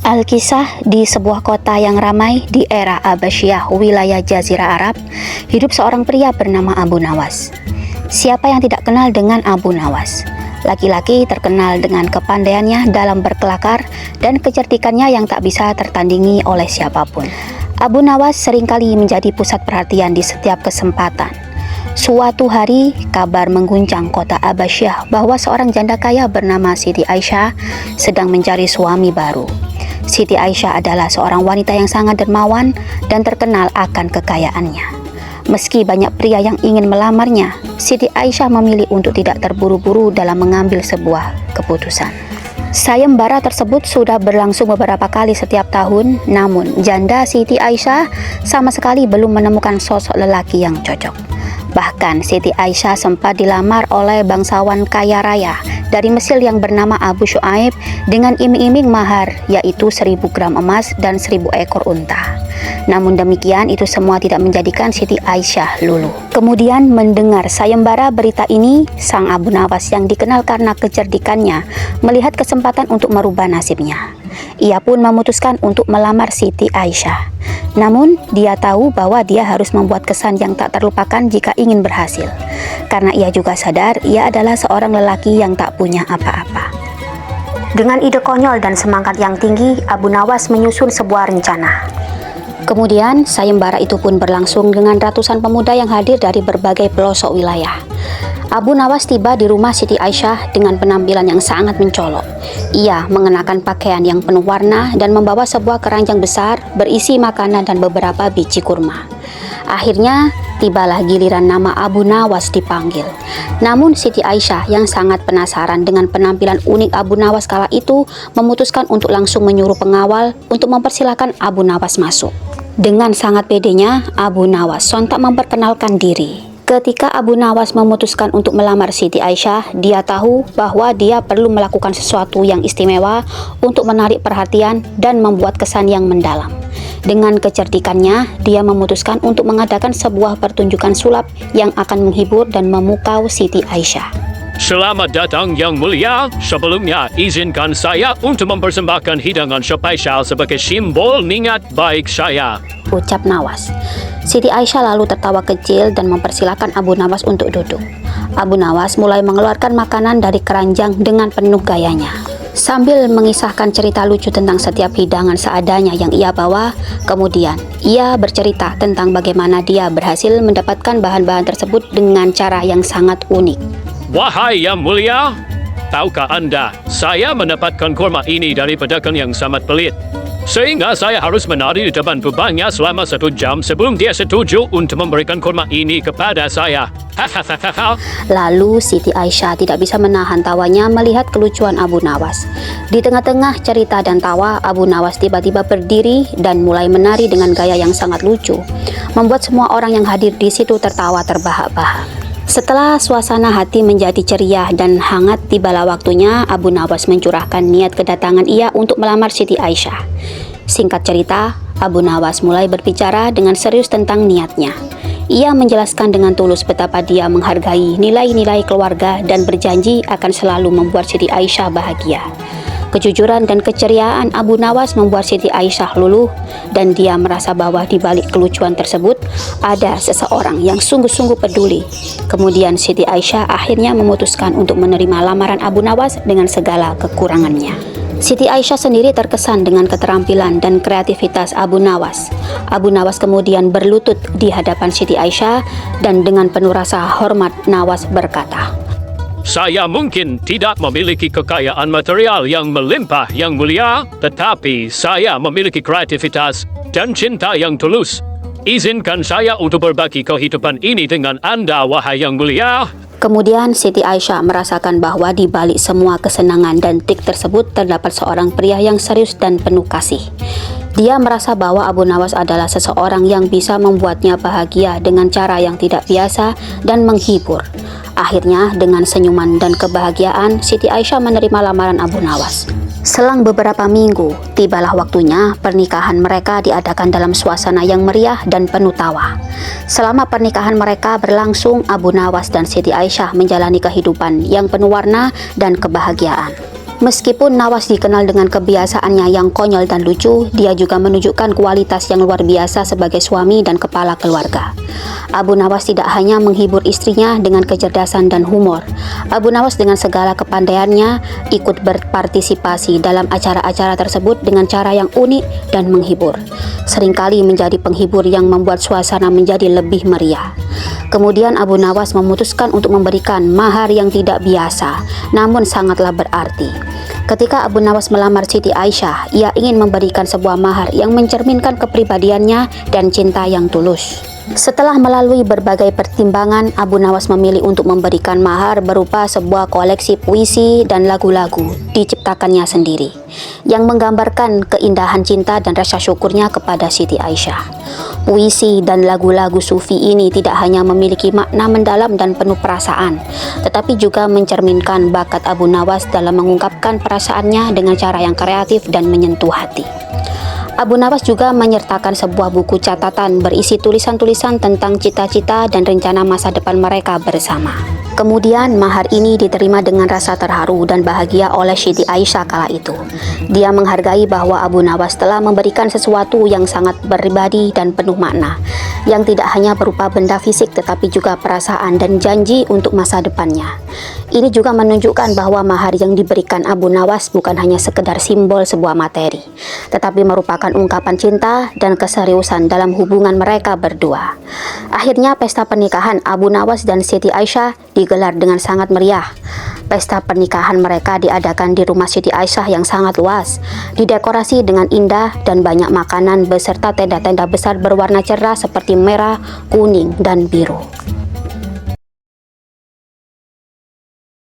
Alkisah di sebuah kota yang ramai di era Abbasiyah wilayah Jazirah Arab, hidup seorang pria bernama Abu Nawas. Siapa yang tidak kenal dengan Abu Nawas? Laki-laki terkenal dengan kepandaiannya dalam berkelakar dan kecerdikannya yang tak bisa tertandingi oleh siapapun. Abu Nawas seringkali menjadi pusat perhatian di setiap kesempatan. Suatu hari, kabar mengguncang kota Abbasiyah bahwa seorang janda kaya bernama Siti Aisyah sedang mencari suami baru. Siti Aisyah adalah seorang wanita yang sangat dermawan dan terkenal akan kekayaannya. Meski banyak pria yang ingin melamarnya, Siti Aisyah memilih untuk tidak terburu-buru dalam mengambil sebuah keputusan. Sayembara tersebut sudah berlangsung beberapa kali setiap tahun, namun janda Siti Aisyah sama sekali belum menemukan sosok lelaki yang cocok. Bahkan Siti Aisyah sempat dilamar oleh bangsawan kaya raya dari Mesir yang bernama Abu Syuaib dengan iming-iming mahar, yaitu 1000 gram emas dan 1000 ekor unta. Namun demikian, itu semua tidak menjadikan Siti Aisyah luluh. Kemudian mendengar sayembara berita ini, sang Abu Nawas yang dikenal karena kecerdikannya melihat kesempatan untuk merubah nasibnya. Ia pun memutuskan untuk melamar Siti Aisyah. Namun, dia tahu bahwa dia harus membuat kesan yang tak terlupakan jika ingin berhasil. Karena ia juga sadar ia adalah seorang lelaki yang tak punya apa-apa. Dengan ide konyol dan semangat yang tinggi, Abu Nawas menyusun sebuah rencana. Kemudian, sayembara itu pun berlangsung dengan ratusan pemuda yang hadir dari berbagai pelosok wilayah. Abu Nawas tiba di rumah Siti Aisyah dengan penampilan yang sangat mencolok. Ia mengenakan pakaian yang penuh warna dan membawa sebuah keranjang besar berisi makanan dan beberapa biji kurma. Akhirnya, tibalah giliran nama Abu Nawas dipanggil. Namun Siti Aisyah yang sangat penasaran dengan penampilan unik Abu Nawas kala itu memutuskan untuk langsung menyuruh pengawal untuk mempersilahkan Abu Nawas masuk. Dengan sangat pedenya, Abu Nawas sontak memperkenalkan diri. Ketika Abu Nawas memutuskan untuk melamar Siti Aisyah, dia tahu bahwa dia perlu melakukan sesuatu yang istimewa untuk menarik perhatian dan membuat kesan yang mendalam. Dengan kecerdikannya, dia memutuskan untuk mengadakan sebuah pertunjukan sulap yang akan menghibur dan memukau Siti Aisyah. Selamat datang Yang Mulia. Sebelumnya, izinkan saya untuk mempersembahkan hidangan spesial sebagai simbol niat baik saya, ucap Nawas. Siti Aisyah lalu tertawa kecil dan mempersilahkan Abu Nawas untuk duduk. Abu Nawas mulai mengeluarkan makanan dari keranjang dengan penuh gayanya. Sambil mengisahkan cerita lucu tentang setiap hidangan seadanya yang ia bawa, kemudian ia bercerita tentang bagaimana dia berhasil mendapatkan bahan-bahan tersebut dengan cara yang sangat unik. Wahai Yang Mulia, tahukah Anda, saya mendapatkan kurma ini dari pedagang yang sangat pelit. Sehingga saya harus menari di depan kubangnya selama 1 jam sebelum dia setuju untuk memberikan kurma ini kepada saya. Hahaha. Lalu Siti Aisyah tidak bisa menahan tawanya melihat kelucuan Abu Nawas. Di tengah-tengah cerita dan tawa, Abu Nawas tiba-tiba berdiri dan mulai menari dengan gaya yang sangat lucu, membuat semua orang yang hadir di situ tertawa terbahak-bahak. Setelah suasana hati menjadi ceria dan hangat, tibalah waktunya Abu Nawas mencurahkan niat kedatangan ia untuk melamar Siti Aisyah. Singkat cerita, Abu Nawas mulai berbicara dengan serius tentang niatnya. Ia menjelaskan dengan tulus betapa dia menghargai nilai-nilai keluarga dan berjanji akan selalu membuat Siti Aisyah bahagia. Kejujuran dan keceriaan Abu Nawas membuat Siti Aisyah luluh, dan dia merasa bahwa di balik kelucuan tersebut ada seseorang yang sungguh-sungguh peduli. Kemudian Siti Aisyah akhirnya memutuskan untuk menerima lamaran Abu Nawas dengan segala kekurangannya. Siti Aisyah sendiri terkesan dengan keterampilan dan kreativitas Abu Nawas. Abu Nawas kemudian berlutut di hadapan Siti Aisyah dan dengan penuh rasa hormat Nawas berkata, Saya mungkin tidak memiliki kekayaan material yang melimpah Yang Mulia, tetapi saya memiliki kreativitas dan cinta yang tulus. Izinkan saya untuk berbagi kehidupan ini dengan Anda, wahai Yang Mulia. Kemudian Siti Aisyah merasakan bahwa di balik semua kesenangan dan trik tersebut terdapat seorang pria yang serius dan penuh kasih. Dia merasa bahwa Abu Nawas adalah seseorang yang bisa membuatnya bahagia dengan cara yang tidak biasa dan menghibur. Akhirnya, dengan senyuman dan kebahagiaan, Siti Aisyah menerima lamaran Abu Nawas. Selang beberapa minggu, tibalah waktunya pernikahan mereka diadakan dalam suasana yang meriah dan penuh tawa. Selama pernikahan mereka berlangsung, Abu Nawas dan Siti Aisyah menjalani kehidupan yang penuh warna dan kebahagiaan. Meskipun Nawas dikenal dengan kebiasaannya yang konyol dan lucu, dia juga menunjukkan kualitas yang luar biasa sebagai suami dan kepala keluarga. Abu Nawas tidak hanya menghibur istrinya dengan kecerdasan dan humor. Abu Nawas dengan segala kepandaiannya ikut berpartisipasi dalam acara-acara tersebut dengan cara yang unik dan menghibur. Seringkali menjadi penghibur yang membuat suasana menjadi lebih meriah. Kemudian Abu Nawas memutuskan untuk memberikan mahar yang tidak biasa, namun sangatlah berarti. Ketika Abu Nawas melamar Siti Aisyah, ia ingin memberikan sebuah mahar yang mencerminkan kepribadiannya dan cinta yang tulus. Setelah melalui berbagai pertimbangan, Abu Nawas memilih untuk memberikan mahar berupa sebuah koleksi puisi dan lagu-lagu diciptakannya sendiri, yang menggambarkan keindahan cinta dan rasa syukurnya kepada Siti Aisyah. Puisi dan lagu-lagu sufi ini tidak hanya memiliki makna mendalam dan penuh perasaan, tetapi juga mencerminkan bakat Abu Nawas dalam mengungkapkan perasaannya dengan cara yang kreatif dan menyentuh hati. Abu Nawas juga menyertakan sebuah buku catatan berisi tulisan-tulisan tentang cita-cita dan rencana masa depan mereka bersama. Kemudian mahar ini diterima dengan rasa terharu dan bahagia oleh Siti Aisyah kala itu. Dia menghargai bahwa Abu Nawas telah memberikan sesuatu yang sangat pribadi dan penuh makna, yang tidak hanya berupa benda fisik tetapi juga perasaan dan janji untuk masa depannya. Ini juga menunjukkan bahwa mahar yang diberikan Abu Nawas bukan hanya sekedar simbol sebuah materi, tetapi merupakan ungkapan cinta dan keseriusan dalam hubungan mereka berdua. Akhirnya pesta pernikahan Abu Nawas dan Siti Aisyah digelar dengan sangat meriah. Pesta pernikahan mereka diadakan di rumah Siti Aisyah yang sangat luas, didekorasi dengan indah dan banyak makanan beserta tenda-tenda besar berwarna cerah seperti merah, kuning, dan biru.